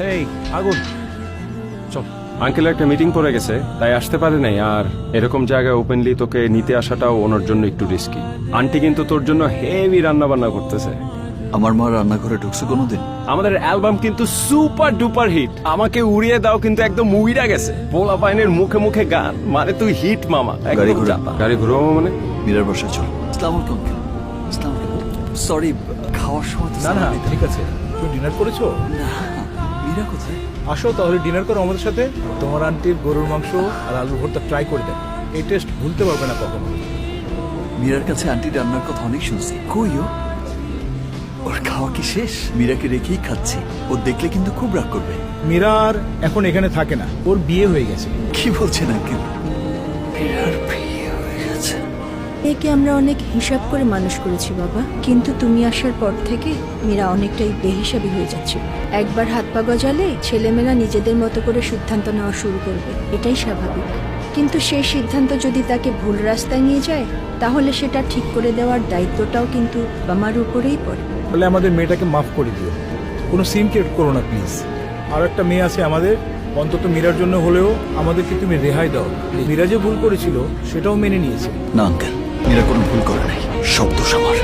হেই আগুন চল। আঙ্কেল একটা মিটিং পড়ে গেছে, তাই আসতে পারে নাই। আর এরকম জায়গায় ওপেনলি তোকে নিতে আসাটাও ওনার জন্য একটু রিস্কি। আন্টি কিন্তু তোর জন্য হেভি রান্না বান্না করতেছে। আমার মা রান্নাঘরে ঢুকছে কোনোদিন? আমাদের অ্যালবাম কিন্তু সুপার ডুপার হিট। আমাকে উড়িয়ে দাও কিন্তু একদম মুভিটা গেছে। পোলা পাইনের মুখে মুখে গান, মানে তুই হিট মামা। গাড়ি ঘুরে গাড়ি ঘুরবো মানে? মীরার বাসায় চল। আসসালামু আলাইকুম আঙ্কেল। আসসালামু আলাইকুম। সরি, খাওয়ার সময় তো না না সালাম দিতে- ঠিক আছে, তুমি ডিনার করেছো? না, মীরা কোথায়? আসো তাহলে ডিনার করো আমাদের সাথে। তোমার আন্টির গরুর মাংস আর আলুর ভর্তা ট্রাই করে দেখো, এই টেস্ট ভুলতে পারবে না কখনো। মীরার কাছে আন্টি রান্নার কথা অনেক শুনছি। কই ও? ওর খাওয়া কি শেষ? মীরাকে রেখেই খাচ্ছি। ও দেখলে কিন্তু খুব রাগ করবে। মীরা আর এখন এখানে থাকে না, ওর বিয়ে হয়ে গেছে। কি বলছেন আঙ্কেল? মীরার বিয়ে হয়ে গেছে? একে আমরা অনেক হিসাব করে মানুষ করেছি বাবা, কিন্তু তুমি আসার পর থেকে মীরা অনেকটাই বেহিসাবি হয়ে যাচ্ছে। একবার হাত পা গজালে ছেলেমেয়েরা নিজেদের মতো করে সিদ্ধান্ত নেওয়া শুরু করবে, এটাই স্বাভাবিক। কিন্তু সেই সিদ্ধান্ত যদি তাকে ভুল রাস্তায় নিয়ে যায়, তাহলে সেটা ঠিক করে দেওয়ার দায়িত্বটাও কিন্তু আমার উপরেই পড়ে। তাহলে আমাদের মেয়েটাকে মাফ করে দিও, কোনো সিন ক্রিয়েট করো না প্লিজ। আর একটা মেয়ে আছে আমাদের, অন্তত মীরার জন্য হলেও আমাদেরকে তুমি রেহাই দাও। মীরা যে ভুল করেছিল সেটাও মেনে নিয়েছে। না আঙ্কেল, মীরা কোনো ভুল করে নাই, সব দোষ আমার।